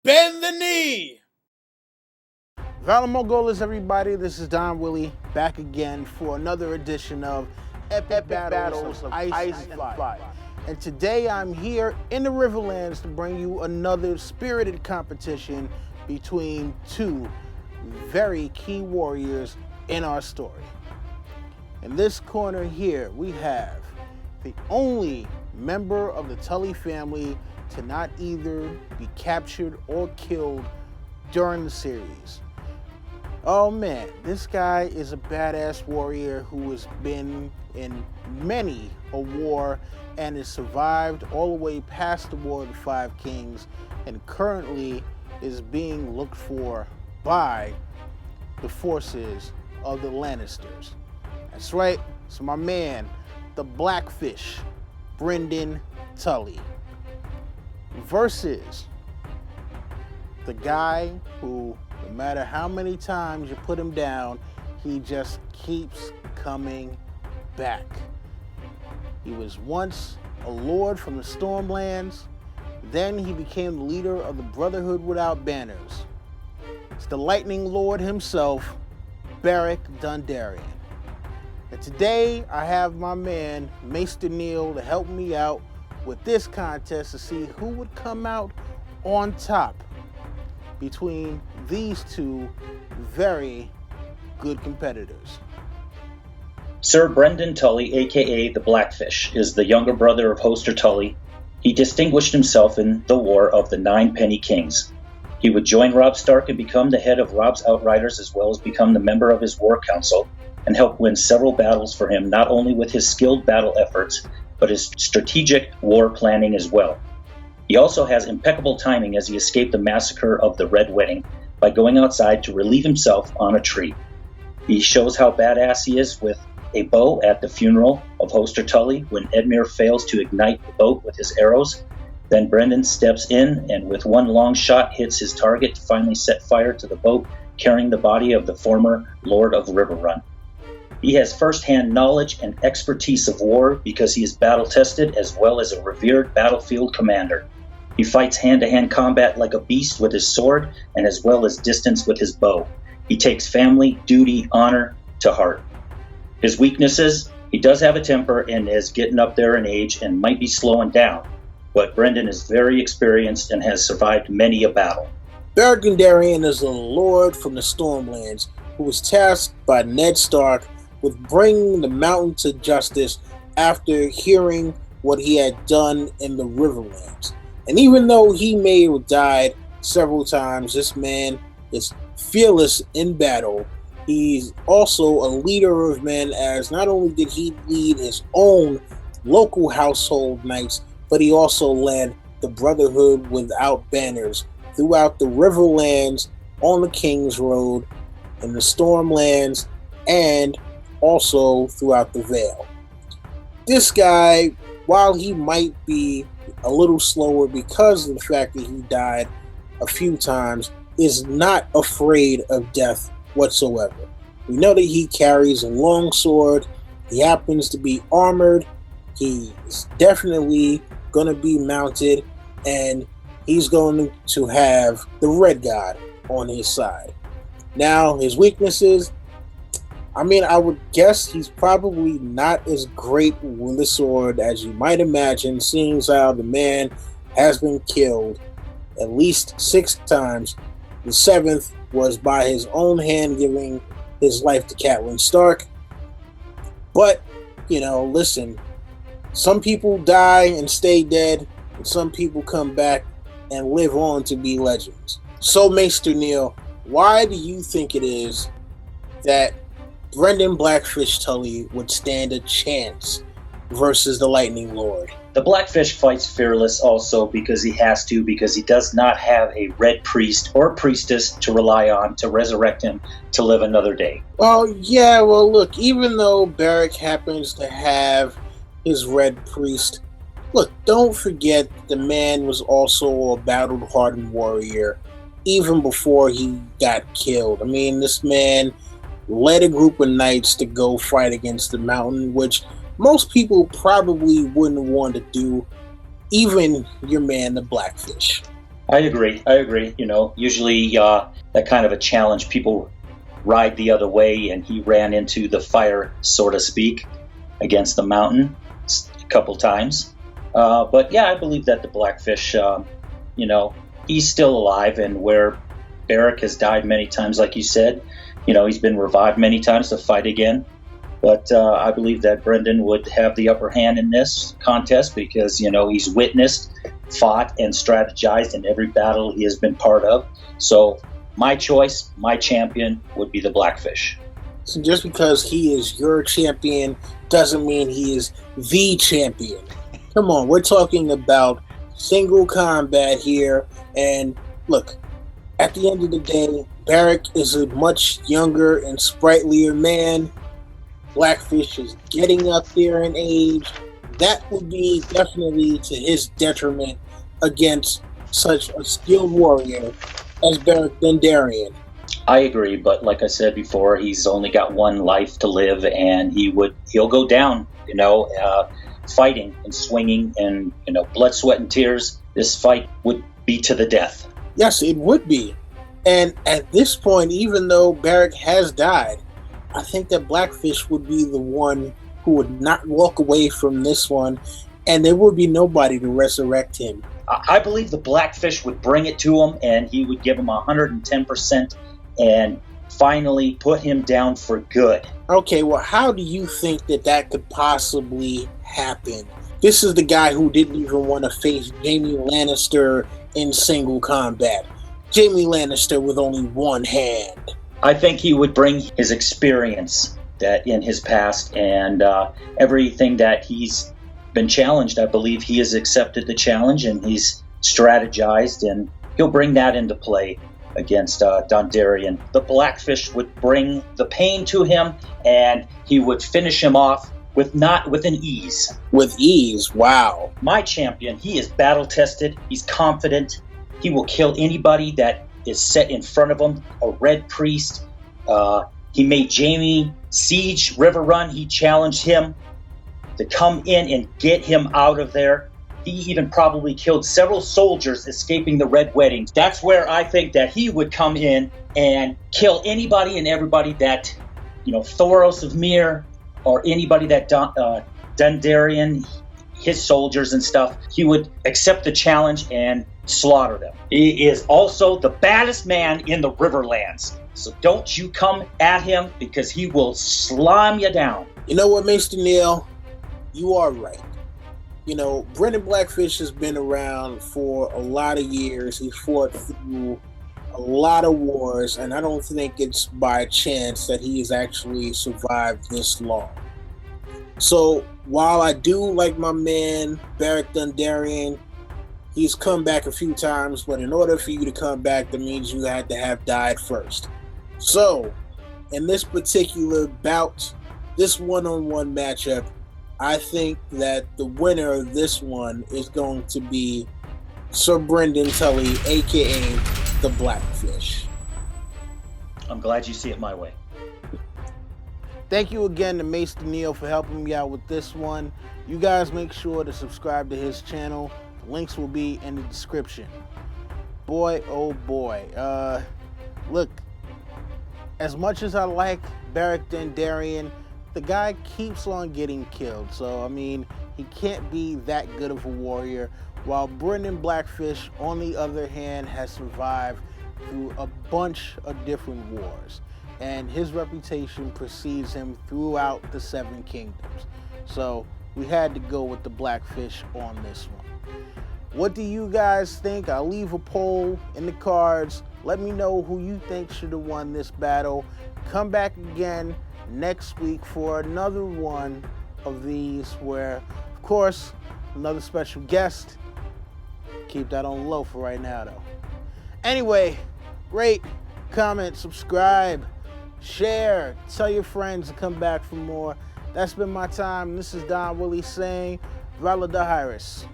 Bend the knee! Valor Mongolas, everybody. This is Don Willie back again for another edition of Epic Battles of Ice and Fire. And today I'm here in the Riverlands to bring you another spirited competition between two very key warriors in our story. In this corner here, we have the only member of the Tully family to not either be captured or killed during the series. Oh man, this guy is a badass warrior who has been in many a war and has survived all the way past the War of the Five Kings and currently is being looked for by the forces of the Lannisters. That's right, it's my man, the Blackfish, Brynden Tully, versus the guy who, no matter how many times you put him down, he just keeps coming back. He was once a lord from the Stormlands, then he became the leader of the Brotherhood Without Banners. It's the Lightning Lord himself, Beric Dondarrion. And today I have my man, Maester Neil, to help me out with this contest to see who would come out on top between these two very good competitors. Sir Brynden Tully, aka the Blackfish, is the younger brother of Hoster Tully. He distinguished himself in the War of the Nine Penny Kings. He would join Robb Stark and become the head of Robb's Outriders, as well as become the member of his war council, and help win several battles for him, not only with his skilled battle efforts, but his strategic war planning as well. He also has impeccable timing as he escaped the massacre of the Red Wedding by going outside to relieve himself on a tree. He shows how badass he is with a bow at the funeral of Hoster Tully when Edmure fails to ignite the boat with his arrows. Then Brynden steps in and with one long shot hits his target to finally set fire to the boat carrying the body of the former Lord of Riverrun. He has first-hand knowledge and expertise of war because he is battle-tested as well as a revered battlefield commander. He fights hand-to-hand combat like a beast with his sword and as well as distance with his bow. He takes family, duty, honor to heart. His weaknesses: he does have a temper and is getting up there in age and might be slowing down, but Brynden is very experienced and has survived many a battle. Beric Dondarrion is a lord from the Stormlands who was tasked by Ned Stark with bringing the mountain to justice after hearing what he had done in the Riverlands. And even though he may have died several times, this man is fearless in battle. He's also a leader of men, as not only did he lead his own local household knights, but he also led the Brotherhood Without Banners throughout the Riverlands, on the King's Road, in the Stormlands, and also throughout the Vale. This guy, while he might be a little slower because of the fact that he died a few times, is not afraid of death whatsoever. We know that he carries a long sword. He happens to be armored. He's definitely going to be mounted, and he's going to have the Red God on his side. Now, his weaknesses: I would guess he's probably not as great with a sword as you might imagine, seeing as how the man has been killed at least 6 times. The 7th was by his own hand, giving his life to Catelyn Stark. But, listen, some people die and stay dead, and some people come back and live on to be legends. So, Maester Neil, why do you think it is that Brynden Blackfish Tully would stand a chance versus the Lightning Lord? The Blackfish fights fearless also because he has to, because he does not have a red priest or priestess to rely on to resurrect him to live another day. Well, look, even though Beric happens to have his red priest, look, don't forget the man was also a battle-hardened warrior even before he got killed. This man led a group of knights to go fight against the mountain, which most people probably wouldn't want to do, even your man, the Blackfish. I agree. Usually that kind of a challenge, people ride the other way, and he ran into the fire, so to speak, against the mountain a couple times. But yeah, I believe that the Blackfish, he's still alive, and where Beric has died many times, like you said, he's been revived many times to fight again. But I believe that Brynden would have the upper hand in this contest because, he's witnessed, fought, and strategized in every battle he has been part of. So my choice, my champion, would be the Blackfish. So just because he is your champion doesn't mean he is the champion. Come on, we're talking about single combat here. And look, at the end of the day, Beric is a much younger and sprightlier man. Blackfish is getting up there in age. That would be definitely to his detriment against such a skilled warrior as Beric Dondarrion. I agree, but like I said before, he's only got one life to live, and he'll go down, fighting and swinging, and blood, sweat, and tears. This fight would be to the death. Yes, it would be. And at this point, even though Beric has died, I think that Blackfish would be the one who would not walk away from this one, and there would be nobody to resurrect him. I believe the Blackfish would bring it to him, and he would give him 110% and finally put him down for good. Okay, well, how do you think that could possibly happen? This is the guy who didn't even want to face Jaime Lannister in single combat. Jaime Lannister with only one hand. I think he would bring his experience that in his past and everything that he's been challenged. I believe he has accepted the challenge and he's strategized, and he'll bring that into play against Dondarrion. The Blackfish would bring the pain to him, and he would finish him off with an ease. With ease, wow. My champion, he is battle tested. He's confident. He will kill anybody that is set in front of him. A red priest. He made Jaime siege River Run. He challenged him to come in and get him out of there. He even probably killed several soldiers escaping the Red Wedding. That's where I think that he would come in and kill anybody and everybody that, Thoros of Myr or anybody that Dondarrion, his soldiers and stuff, he would accept the challenge and slaughter them. He is also the baddest man in the Riverlands. So don't you come at him because he will slime you down. You know what, Mr. Neal? You are right. Brynden Blackfish has been around for a lot of years. He's fought through a lot of wars, and I don't think it's by chance that he has actually survived this long. So while I do like my man Beric Dondarrion, he's come back a few times, but in order for you to come back, that means you had to have died first. So in this particular bout, this one-on-one matchup, I think that the winner of this one is going to be Sir Brynden Tully, a.k.a. the Blackfish. I'm glad you see it my way. Thank you again to Mr. Neal for helping me out with this one. You guys make sure to subscribe to his channel. The links will be in the description. Boy, oh boy. Look, as much as I like Beric Dondarrion, the guy keeps on getting killed. So, he can't be that good of a warrior. While Brynden Blackfish, on the other hand, has survived through a bunch of different wars. And his reputation precedes him throughout the Seven Kingdoms. So, we had to go with the Blackfish on this one. What do you guys think? I'll leave a poll in the cards. Let me know who you think should have won this battle. Come back again next week for another one of these where, of course, another special guest. Keep that on low for right now, though. Anyway, rate, comment, subscribe, share, tell your friends to come back for more. That's been my time. This is Don Willie saying, Vala Dahiris.